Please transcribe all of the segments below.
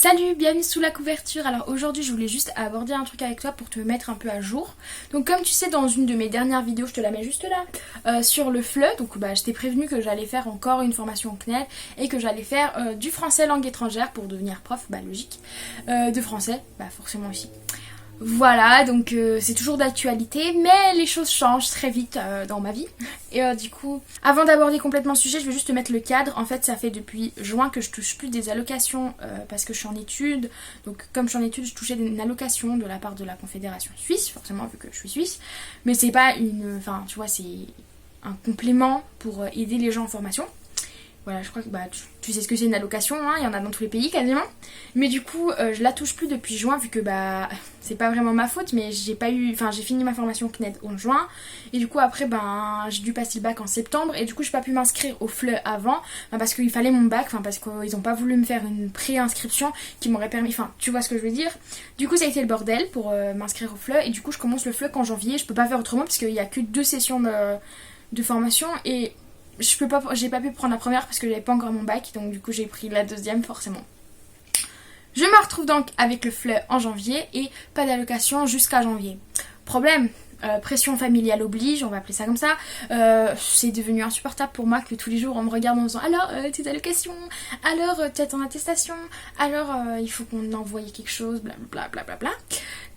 Salut, bienvenue sous la couverture. Alors aujourd'hui je voulais juste aborder un truc avec toi pour te mettre un peu à jour. Donc comme tu sais, dans une de mes dernières vidéos, je te la mets juste là, sur le FLE. Donc je t'ai prévenu que j'allais faire encore une formation au CNED et que j'allais faire du français langue étrangère pour devenir prof, logique, de français, forcément aussi. Voilà, donc c'est toujours d'actualité, mais les choses changent très vite dans ma vie. Et du coup, avant d'aborder complètement le sujet, je vais juste te mettre le cadre. En fait, ça fait depuis juin que je touche plus des allocations parce que je suis en études. Donc comme je suis en études, je touchais une allocation de la part de la Confédération suisse, forcément vu que je suis suisse. Mais c'est pas une... Enfin, tu vois, c'est un complément pour aider les gens en formation. Voilà, je crois que tu sais ce que c'est une allocation, hein, il y en a dans tous les pays quasiment. Mais du coup, je la touche plus depuis juin vu que c'est pas vraiment ma faute, mais j'ai fini ma formation CNED en juin. Et du coup, après, j'ai dû passer le bac en septembre. Et du coup, j'ai pas pu m'inscrire au FLE avant parce qu'il fallait mon bac, parce qu'ils ont pas voulu me faire une pré-inscription qui m'aurait permis. Enfin, tu vois ce que je veux dire. Du coup, ça a été le bordel pour m'inscrire au FLE. Et du coup, je commence le FLE qu'en janvier. Je peux pas faire autrement parce qu'il y a que 2 sessions de formation. Et j'ai pas pu prendre la première parce que j'avais pas encore mon bac, donc du coup j'ai pris la deuxième forcément. Je me retrouve donc avec le FLE en janvier et pas d'allocation jusqu'à janvier. Problème, pression familiale oblige, on va appeler ça comme ça. C'est devenu insupportable pour moi que tous les jours on me regarde en me disant alors tes allocations, alors t'as ton attestation, alors il faut qu'on envoie quelque chose, blablabla. Bla, bla, bla.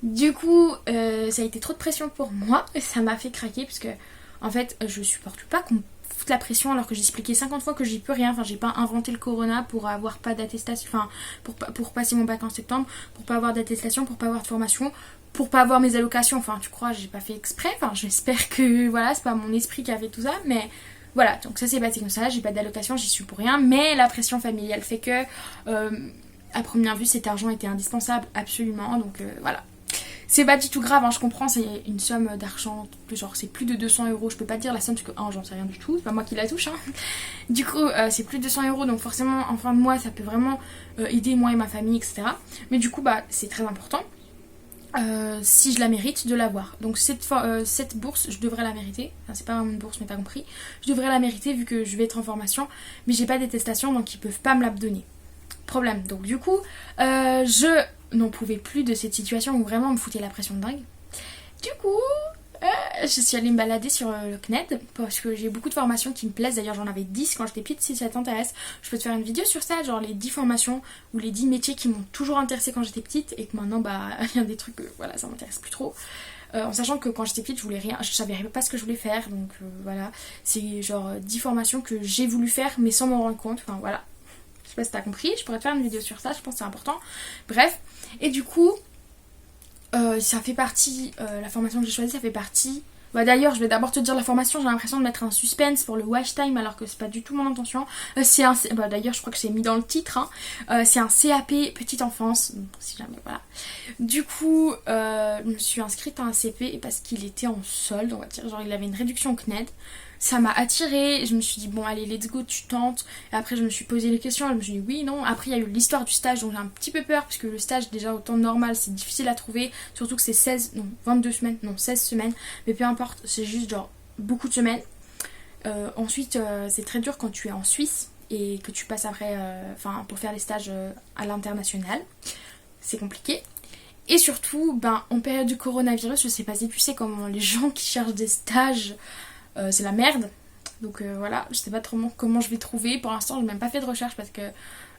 Du coup ça a été trop de pression pour moi et ça m'a fait craquer parce que en fait je supporte pas qu'on foute la pression alors que j'ai expliqué 50 fois que j'y peux rien. Enfin, j'ai pas inventé le corona pour avoir pas d'attestation, pour passer mon bac en septembre, pour pas avoir d'attestation, pour pas avoir de formation, pour pas avoir mes allocations. Enfin, tu crois, j'ai pas fait exprès. Enfin, j'espère que voilà, c'est pas mon esprit qui a fait tout ça, mais voilà. Donc ça s'est passé comme ça. J'ai pas d'allocation, j'y suis pour rien. Mais la pression familiale fait que, à première vue, cet argent était indispensable, absolument. Donc voilà. C'est pas du tout grave, je comprends, c'est une somme d'argent, genre c'est plus de 200 €, je peux pas te dire la somme parce que j'en sais rien du tout, c'est pas moi qui la touche. Du coup, c'est plus de 200 €, donc forcément en fin de mois ça peut vraiment aider moi et ma famille, etc. Mais du coup, c'est très important, si je la mérite, de l'avoir. Donc cette bourse, je devrais la mériter, enfin c'est pas vraiment une bourse mais t'as compris, je devrais la mériter vu que je vais être en formation, mais j'ai pas d'attestation donc ils peuvent pas me la donner. Problème, donc du coup, je n'en pouvais plus de cette situation où vraiment on me foutait la pression de dingue. Du coup, je suis allée me balader sur le CNED parce que j'ai beaucoup de formations qui me plaisent. D'ailleurs, j'en avais 10 quand j'étais petite. Si ça t'intéresse, je peux te faire une vidéo sur ça, genre les 10 formations ou les 10 métiers qui m'ont toujours intéressée quand j'étais petite et que maintenant, il y a des trucs que ça m'intéresse plus trop. En sachant que quand j'étais petite, je savais pas ce que je voulais faire. Donc voilà, c'est genre 10 formations que j'ai voulu faire mais sans m'en rendre compte. Enfin voilà. Je sais pas si t'as compris, je pourrais te faire une vidéo sur ça, je pense que c'est important. Bref, et du coup, ça fait partie, la formation que j'ai choisie, ça fait partie... D'ailleurs, je vais d'abord te dire la formation, j'ai l'impression de mettre un suspense pour le watch time alors que c'est pas du tout mon intention. D'ailleurs, je crois que c'est mis dans le titre, c'est un CAP petite enfance, si jamais, voilà. Du coup, je me suis inscrite à un CP parce qu'il était en solde, on va dire, genre il avait une réduction au CNED. Ça m'a attirée, je me suis dit bon allez let's go, tu tentes. Et après je me suis posé les questions, je me suis dit oui, non. Après il y a eu l'histoire du stage, donc j'ai un petit peu peur parce que le stage déjà au temps normal c'est difficile à trouver, surtout que c'est 16 semaines, mais peu importe, c'est juste genre beaucoup de semaines. Ensuite c'est très dur quand tu es en Suisse et que tu passes après, pour faire les stages à l'international, c'est compliqué. Et surtout, en période du coronavirus, je sais pas si tu sais comment les gens qui cherchent des stages, c'est la merde. Donc voilà, je sais pas trop comment je vais trouver. Pour l'instant, j'ai même pas fait de recherche parce que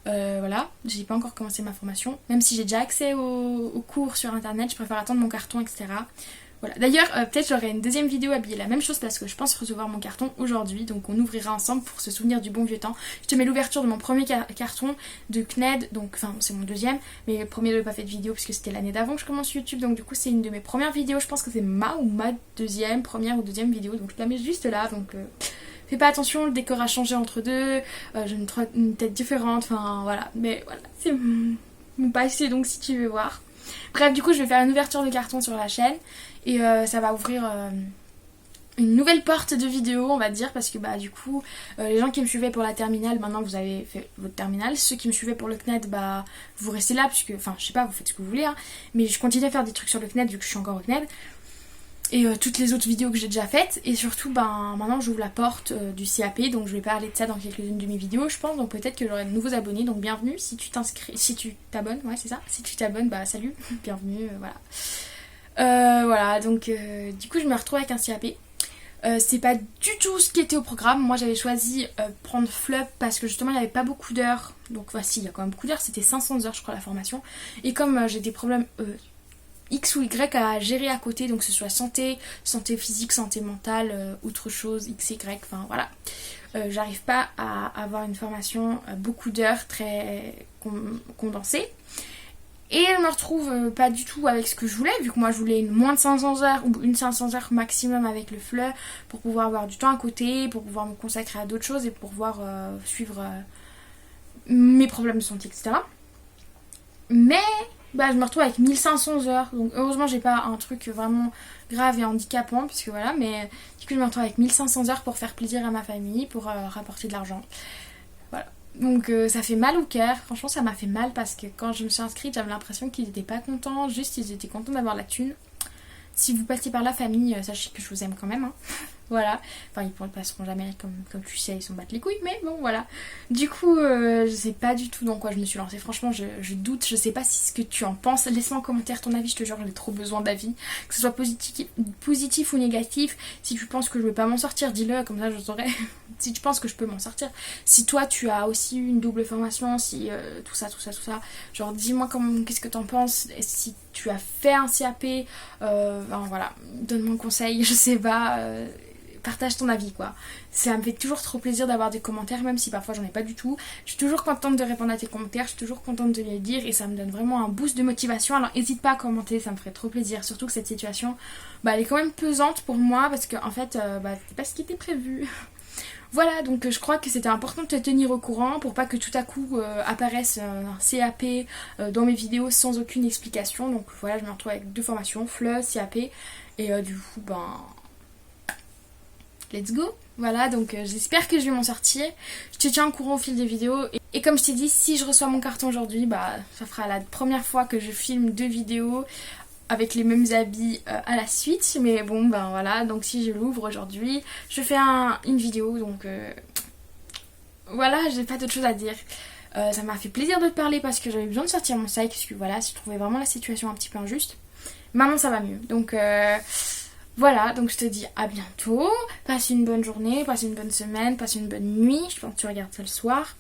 voilà, j'ai pas encore commencé ma formation. Même si j'ai déjà accès aux cours sur internet, je préfère attendre mon carton, etc. Voilà. D'ailleurs, peut-être j'aurai une deuxième vidéo habillée la même chose parce que je pense recevoir mon carton aujourd'hui. Donc on ouvrira ensemble pour se souvenir du bon vieux temps. Je te mets l'ouverture de mon premier carton de CNED. Donc, c'est mon deuxième. Mais le premier, je n'ai pas fait de vidéo puisque c'était l'année d'avant que je commence YouTube. Donc du coup, c'est une de mes premières vidéos. Je pense que c'est ma première ou deuxième vidéo. Donc je la mets juste là. Donc fais pas attention, le décor a changé entre deux. J'ai une tête différente. Enfin voilà. Mais voilà, c'est mon passé donc si tu veux voir. Bref, du coup, je vais faire une ouverture de carton sur la chaîne et ça va ouvrir une nouvelle porte de vidéos, on va dire, parce que du coup, les gens qui me suivaient pour la terminale, maintenant vous avez fait votre terminale. Ceux qui me suivaient pour le CNED, vous restez là, puisque, je sais pas, vous faites ce que vous voulez, mais je continue à faire des trucs sur le CNED vu que je suis encore au CNED. et toutes les autres vidéos que j'ai déjà faites. Et surtout, ben, maintenant j'ouvre la porte du CAP, donc je vais parler de ça dans quelques-unes de mes vidéos, je pense. Donc peut-être que j'aurai de nouveaux abonnés, donc bienvenue si tu t'inscris, si tu t'abonnes, ouais c'est ça. Si tu t'abonnes, bah salut, bienvenue, voilà. Voilà, donc du coup je me retrouve avec un CAP. C'est pas du tout ce qui était au programme. Moi j'avais choisi prendre FLUB parce que justement il n'y avait pas beaucoup d'heures. Donc voici, il y a quand même beaucoup d'heures, c'était 500 heures je crois la formation. Et comme j'ai des problèmes X ou Y à gérer à côté, donc que ce soit santé physique, santé mentale, autre chose, X, Y, enfin voilà. J'arrive pas à avoir une formation beaucoup d'heures très condensée. Et je me retrouve pas du tout avec ce que je voulais, vu que moi je voulais moins de 500 heures ou une 500 heures maximum avec le FLE pour pouvoir avoir du temps à côté, pour pouvoir me consacrer à d'autres choses et pour pouvoir suivre mes problèmes de santé, etc. Mais bah, je me retrouve avec 1500 heures, donc heureusement j'ai pas un truc vraiment grave et handicapant, puisque voilà, mais du coup je me retrouve avec 1500 heures pour faire plaisir à ma famille, pour rapporter de l'argent. Voilà. Donc ça fait mal au cœur, franchement ça m'a fait mal parce que quand je me suis inscrite j'avais l'impression qu'ils étaient pas contents, juste ils étaient contents d'avoir la thune. Si vous passez par la famille, sachez que je vous aime quand même, hein. Voilà. Enfin, ils ne passeront jamais comme tu sais, ils s'en battent les couilles, mais bon, voilà. Du coup, je sais pas du tout dans quoi je me suis lancée. Franchement, je doute, je sais pas si ce que tu en penses. Laisse-moi en commentaire ton avis, je te jure, j'ai trop besoin d'avis. Que ce soit positif ou négatif. Si tu penses que je vais pas m'en sortir, dis-le, comme ça je saurai. Si tu penses que je peux m'en sortir. Si toi, tu as aussi eu une double formation, si tout ça. Genre, dis-moi qu'est-ce que t'en penses. Si tu as fait un CAP, enfin, voilà, donne-moi un conseil, je sais pas. Partage ton avis quoi. Ça me fait toujours trop plaisir d'avoir des commentaires, même si parfois j'en ai pas du tout. Je suis toujours contente de répondre à tes commentaires, je suis toujours contente de les lire et ça me donne vraiment un boost de motivation. Alors n'hésite pas à commenter, ça me ferait trop plaisir. Surtout que cette situation, bah, elle est quand même pesante pour moi parce que en fait, bah, c'est pas ce qui était prévu. Voilà, donc je crois que c'était important de te tenir au courant pour pas que tout à coup apparaisse un CAP dans mes vidéos sans aucune explication. Donc voilà, je me retrouve avec 2 formations, FLE, CAP, et du coup, ben... let's go. Voilà, donc j'espère que je vais m'en sortir. Je te tiens au courant au fil des vidéos. Et comme je t'ai dit, si je reçois mon carton aujourd'hui, bah ça fera la première fois que je filme 2 vidéos avec les mêmes habits à la suite. Mais bon, ben voilà, donc si je l'ouvre aujourd'hui, je fais une vidéo. Donc voilà, j'ai pas d'autre chose à dire. Ça m'a fait plaisir de te parler parce que j'avais besoin de sortir mon sac. Parce que voilà, je trouvais vraiment la situation un petit peu injuste. Maintenant ça va mieux. Donc... voilà, donc je te dis à bientôt, passe une bonne journée, passe une bonne semaine, passe une bonne nuit, je pense que tu regardes ça le soir.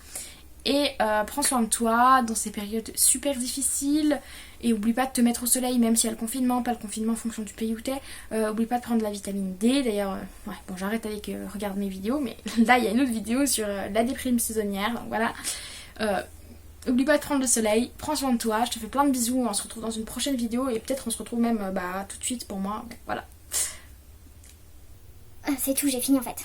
Et prends soin de toi dans ces périodes super difficiles. Et oublie pas de te mettre au soleil, même s'il y a le confinement, pas le confinement en fonction du pays où t'es. Oublie pas de prendre de la vitamine D, d'ailleurs, ouais, bon j'arrête avec regarde mes vidéos, mais là il y a une autre vidéo sur la déprime saisonnière, donc voilà. Oublie pas de prendre le soleil, prends soin de toi, je te fais plein de bisous, on se retrouve dans une prochaine vidéo et peut-être on se retrouve même tout de suite pour moi, voilà. C'est tout, j'ai fini en fait.